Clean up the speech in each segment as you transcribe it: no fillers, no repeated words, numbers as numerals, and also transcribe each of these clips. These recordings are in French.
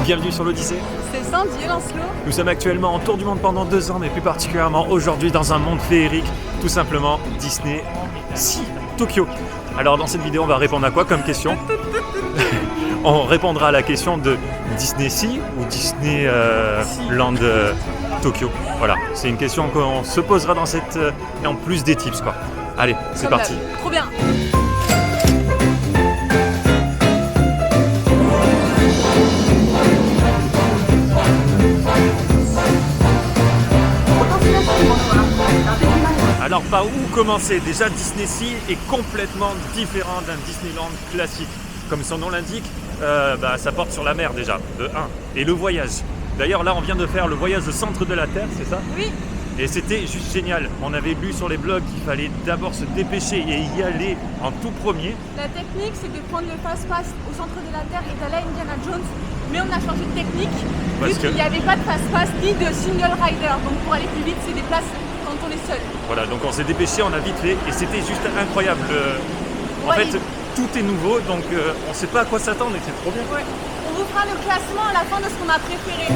Bienvenue sur l'Odyssée. C'est Sandy et Lancelot. Nous sommes actuellement en tour du monde pendant 2 ans, mais plus particulièrement aujourd'hui dans un monde féerique, tout simplement Disney Sea Tokyo. Alors dans cette vidéo, on va répondre à quoi comme question? On répondra à la question de Disney Sea ou Disney Land Tokyo. Voilà, c'est une question qu'on se posera dans cette... et en plus des tips quoi. Allez, c'est Comme parti. d'hab. Trop bien. Alors par où commencer? Déjà Disney Sea est complètement différent d'un Disneyland classique. Comme son nom l'indique, ça porte sur la mer déjà, de 1. Et le voyage. D'ailleurs là on vient de faire le voyage au centre de la Terre, c'est ça? Oui. Et c'était juste génial. On avait lu sur les blogs qu'il fallait d'abord se dépêcher et y aller en tout premier. La technique, c'est de prendre le fast-pass au centre de la Terre et d'aller à Indiana Jones. Mais on a changé de technique, Parce vu que- qu'il n'y avait pas de fast-pass ni de single rider. Donc pour aller plus vite, c'est des places quand on est seul. Voilà, donc on s'est dépêché, on a vite fait et c'était juste incroyable. En Ouais, fait, tout est nouveau, donc on ne sait pas à quoi s'attendre et c'est trop bien. Ouais. On vous fera le classement à la fin de ce qu'on a préféré.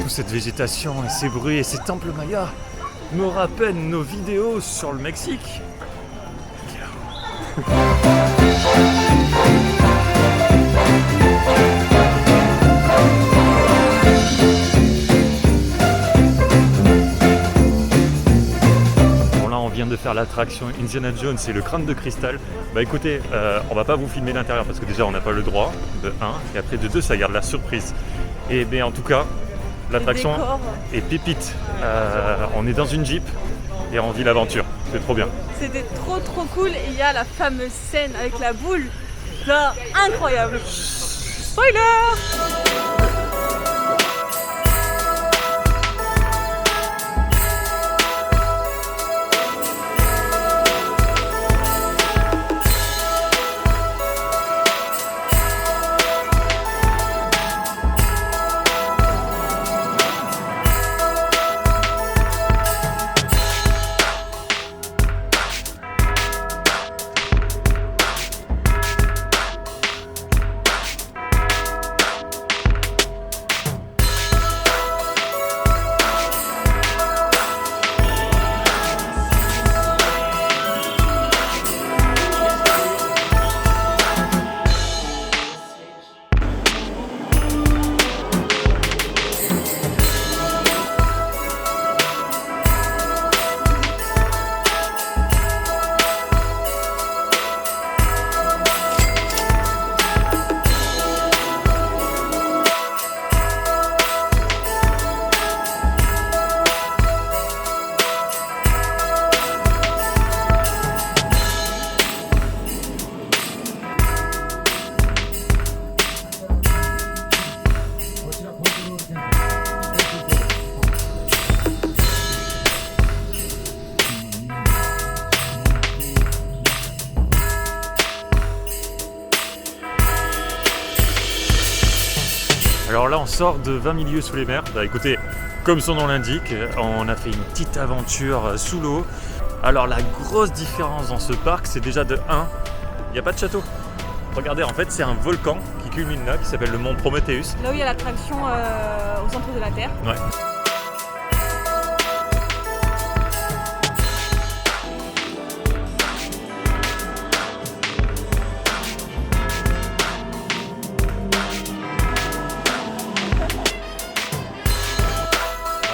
Cette végétation et ces bruits et ces temples mayas me rappellent nos vidéos sur le Mexique. Bon là on vient de faire l'attraction Indiana Jones et le crâne de cristal. Bah écoutez, on va pas vous filmer l'intérieur parce que déjà on n'a pas le droit, de 1, et après de 2 ça garde la surprise. Et bien en tout cas, l'attraction décor. est pépite. On est dans une Jeep et on vit l'aventure. C'est trop bien. C'était trop cool. Et il y a la fameuse scène avec la boule. Là, incroyable. Spoiler! Alors là on sort de 20 milieux sous les mers. Bah écoutez, comme son nom l'indique, on a fait une petite aventure sous l'eau. Alors la grosse différence dans ce parc, c'est déjà de 1, il n'y a pas de château. Regardez, en fait c'est un volcan qui culmine là, qui s'appelle le mont Prométhéeus. Là où il y a l'attraction au centre de la Terre. Ouais. Là,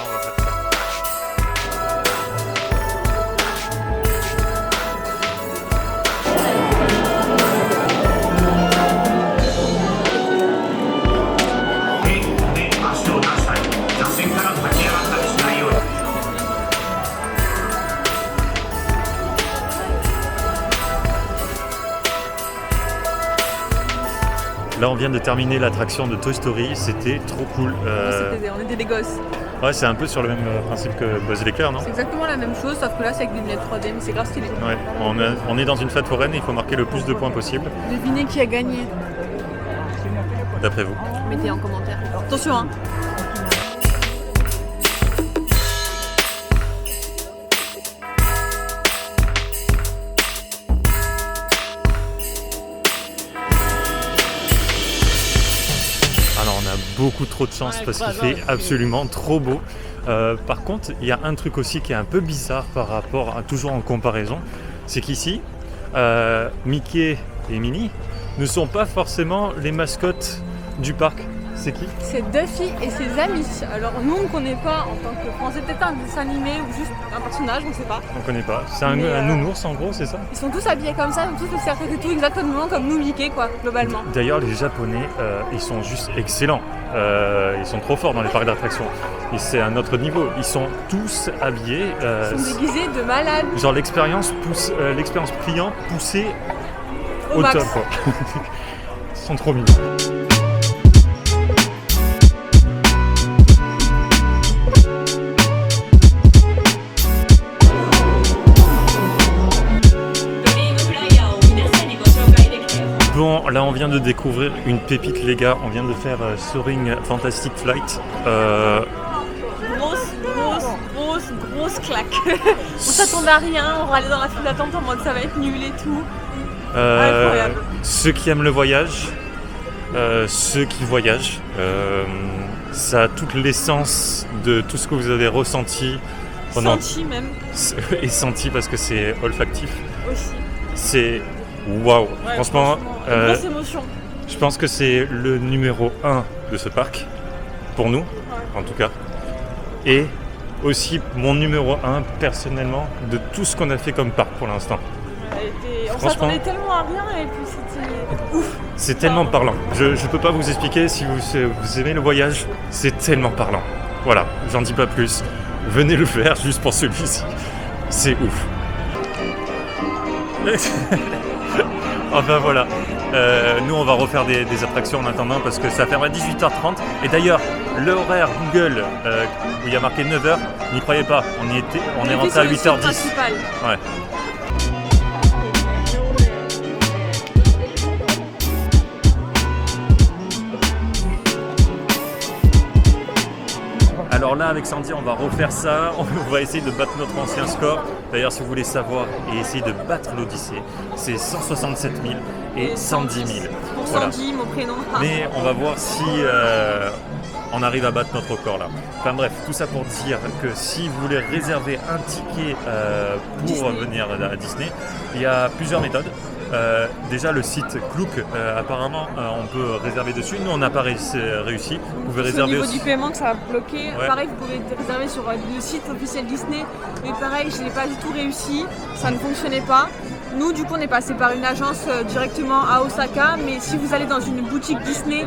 on va faire ça. Là, on vient de terminer l'attraction de Toy Story, c'était trop cool. On était des gosses. Ouais, c'est un peu sur le même principe que Buzz l'éclair, non? C'est exactement la même chose, sauf que là c'est avec des lunettes 3D, mais c'est grave stylé. Ouais, on est dans une fête foraine et il faut marquer le plus de points possible, Devinez qui a gagné. d'après vous. Mettez en commentaire. Attention hein. Alors on a beaucoup trop de chance parce qu'il fait absolument trop beau. Par contre, il y a un truc aussi qui est un peu bizarre par rapport à toujours en comparaison, c'est qu'ici, Mickey et Minnie ne sont pas forcément les mascottes du parc. C'est qui? C'est Duffy et ses amis. Alors nous on ne connaît pas en tant que français, peut-être un dessin animé ou juste un personnage, on ne sait pas. On connaît pas. C'est un nounours en gros, c'est ça? Ils sont tous habillés comme ça, ils ont tous le cercle et tout exactement comme nous Mickey quoi, globalement. D'ailleurs les Japonais, ils sont juste excellents. Ils sont trop forts dans les parcs d'attractions. Et c'est à notre niveau. Ils sont tous habillés. Ils sont déguisés de malades. Genre l'expérience client poussée Au au max. top. Quoi. Ils sont trop mignons. Bon, là on vient de découvrir une pépite les gars, on vient de faire Soaring Fantastic Flight. Grosse claque. On s'attendait à rien, on va aller dans la file d'attente en mode ça va être nul et tout. Incroyable. Ceux qui aiment le voyage, ceux qui voyagent, ça a toute l'essence de tout ce que vous avez ressenti Senti même et senti parce que c'est olfactif. aussi. C'est waouh. Ouais, Franchement, grosse émotion. je pense que c'est le numéro 1 de ce parc, pour nous en tout cas. Et aussi mon numéro 1 personnellement de tout ce qu'on a fait comme parc pour l'instant. On Franchement, s'attendait tellement à rien et puis c'était ouf. c'est tellement parlant. Je peux pas vous expliquer si vous aimez le voyage, c'est tellement parlant. Voilà, j'en dis pas plus. Venez le faire juste pour celui-ci. C'est ouf. Enfin voilà. Nous on va refaire des attractions en attendant parce que ça ferme à 18h30. Et d'ailleurs, l'horaire Google où il y a marqué 9h, n'y croyez pas, on est rentré à 8h10. Ouais. Alors là avec Sandy on va refaire ça, on va essayer de battre notre ancien score. D'ailleurs si vous voulez savoir et essayer de battre l'Odyssée, c'est 167 000 et 110 000. Pour Voilà. Sandy, mon prénom. Mais on va voir si on arrive à battre notre record là. Enfin bref, tout ça pour dire que si vous voulez réserver un ticket pour Disney. venir à Disney, il y a plusieurs méthodes. Déjà le site Klook, apparemment on peut réserver dessus. Nous on n'a pas réussi. Vous pouvez C'est au réserver niveau aussi. du paiement que ça a bloqué. Ouais. Pareil, vous pouvez réserver sur le site officiel Disney. Mais pareil, je n'ai pas du tout réussi. Ça ne fonctionnait pas. Nous, du coup, on est passé par une agence directement à Osaka. Mais si vous allez dans une boutique Disney,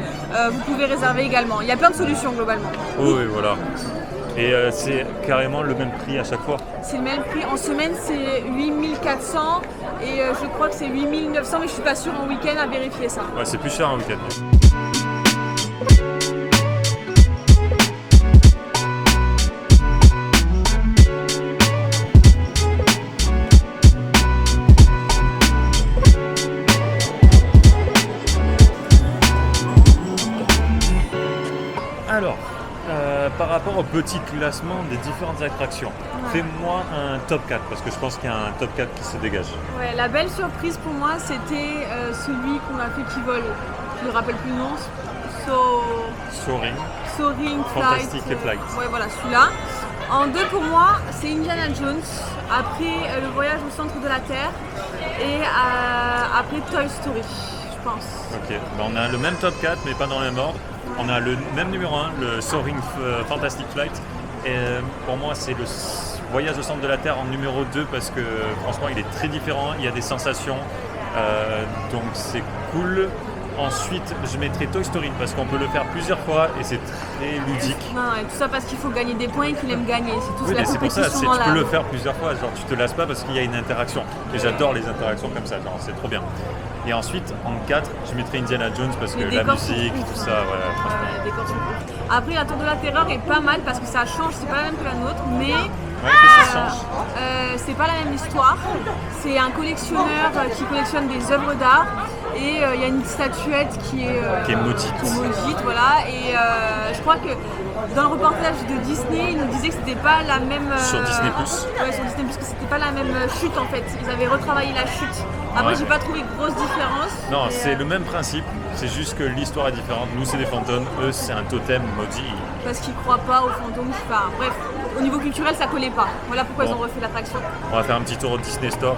vous pouvez réserver également. Il y a plein de solutions globalement. Oh, oui, voilà. Et c'est carrément le même prix à chaque fois. C'est le même prix. En semaine, c'est 8400. Et je crois que c'est 8900. Mais je suis pas sûre en week-end à vérifier ça. Ouais, c'est plus cher un week-end. Alors, par rapport au petit classement des différentes attractions, fais-moi un top 4 parce que je pense qu'il y a un top 4 qui se dégage. Ouais, la belle surprise pour moi, c'était celui qu'on a fait qui vole. Je ne me rappelle plus le nom. Soaring, Soaring Flight. Fantastic Flight. Ouais, voilà, celui-là. En 2 pour moi, c'est Indiana Jones. Après le voyage au centre de la Terre. Et après Toy Story, je pense. Ok, ben, on a le même top 4 mais pas dans le même ordre. On a le même numéro 1, le Soaring Fantastic Flight. Et pour moi, c'est le voyage au centre de la Terre en numéro 2 parce que franchement, il est très différent. Il y a des sensations, donc c'est cool. Ensuite, je mettrai Toy Story parce qu'on peut le faire plusieurs fois et c'est très ludique. Non, et tout ça parce qu'il faut gagner des points et qu'il aime gagner. C'est tout Oui, la mais c'est pour ça, compétition tu peux le faire plusieurs fois, genre tu te lasses pas parce qu'il y a une interaction. Et j'adore les interactions comme ça, genre c'est trop bien. Et ensuite, en 4, je mettrai Indiana Jones parce que Les la décors sont musique, ouf, tout hein. ça, voilà. franchement. Les décors sont cool. Après, la Tour de la Terreur est pas mal parce que ça change, c'est pas la même que la nôtre, mais Ouais, qu'est-ce que ça change? c'est pas la même histoire. C'est un collectionneur qui collectionne des œuvres d'art et il y a une statuette qui est maudite. Voilà. Et je crois que dans le reportage de Disney, ils nous disaient que c'était pas la même. Sur Disney+. Ouais, sur Disney+, que c'était pas la même chute en fait. Ils avaient retravaillé la chute. Après, Ouais. j'ai pas trouvé de grosse différence. Non, mais, c'est le même principe, c'est juste que l'histoire est différente. Nous, c'est des fantômes, eux, c'est un totem maudit. parce qu'ils croient pas aux fantômes. Enfin, bref, au niveau culturel, ça collait pas. Voilà pourquoi Bon. ils ont refait l'attraction. On va faire un petit tour au Disney Store.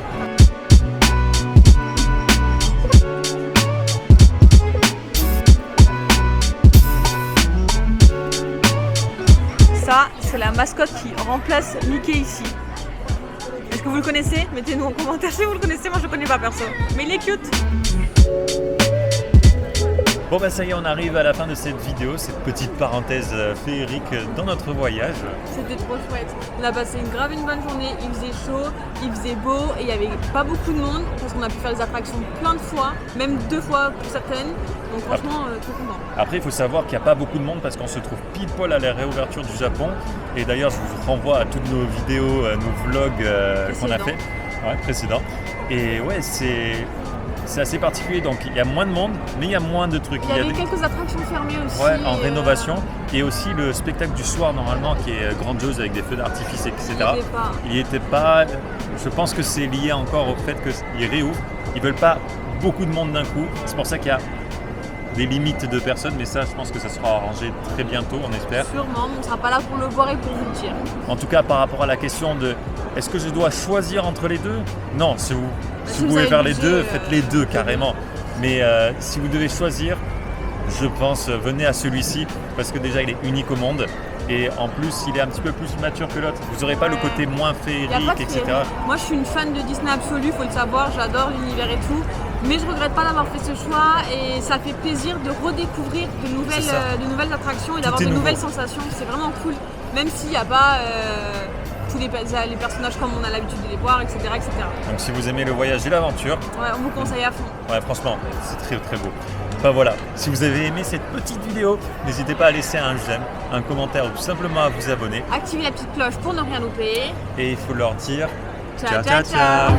Ça, c'est la mascotte qui remplace Mickey ici. Est-ce que vous le connaissez? Mettez-nous en commentaire si vous le connaissez, moi je le connais pas perso. Mais il est cute. Bon bah ça y est, on arrive à la fin de cette vidéo, cette petite parenthèse féerique dans notre voyage. C'était trop chouette. On a passé une bonne journée, il faisait chaud, il faisait beau et il n'y avait pas beaucoup de monde parce qu'on a pu faire les attractions plein de fois, même 2 fois pour certaines. Donc franchement, trop content. Après, il faut savoir qu'il n'y a pas beaucoup de monde parce qu'on se trouve pile poil à la réouverture du Japon. Et d'ailleurs, je vous renvoie à toutes nos vidéos, nos vlogs qu'on a fait précédents. Et ouais, c'est assez particulier. Donc, il y a moins de monde, mais il y a moins de trucs. Il y avait quelques attractions fermées aussi. Ouais, en rénovation. Et aussi le spectacle du soir, normalement, qui est grandiose avec des feux d'artifice, etc. Il n'y était pas. Je pense que c'est lié encore au fait qu'ils réouvrent. Ils ne veulent pas beaucoup de monde d'un coup. C'est pour ça qu'il y a des limites de personnes, mais ça, je pense que ça sera arrangé très bientôt, on espère. Sûrement, on ne sera pas là pour le voir et pour vous le dire. En tout cas, par rapport à la question de est-ce que je dois choisir entre les deux? Non, si vous pouvez faire les deux, faites les deux carrément. Mais si vous devez choisir, je pense, venez à celui-ci parce que déjà, il est unique au monde. Et en plus, il est un petit peu plus mature que l'autre. Vous n'aurez pas le côté moins féerique, etc. Moi, je suis une fan de Disney absolue, il faut le savoir. J'adore l'univers et tout. Mais je regrette pas d'avoir fait ce choix et ça fait plaisir de redécouvrir de nouvelles attractions et d'avoir de nouvelles sensations. C'est vraiment cool. Même s'il n'y a pas tous les personnages comme on a l'habitude de les voir, etc., etc. Donc si vous aimez le voyage et l'aventure, ouais, on vous conseille à fond. Ouais, franchement, c'est très très beau. Enfin voilà, si vous avez aimé cette petite vidéo, n'hésitez pas à laisser un j'aime, un commentaire ou tout simplement à vous abonner. Activez la petite cloche pour ne rien louper. Et il faut leur dire Ciao, ciao, ciao.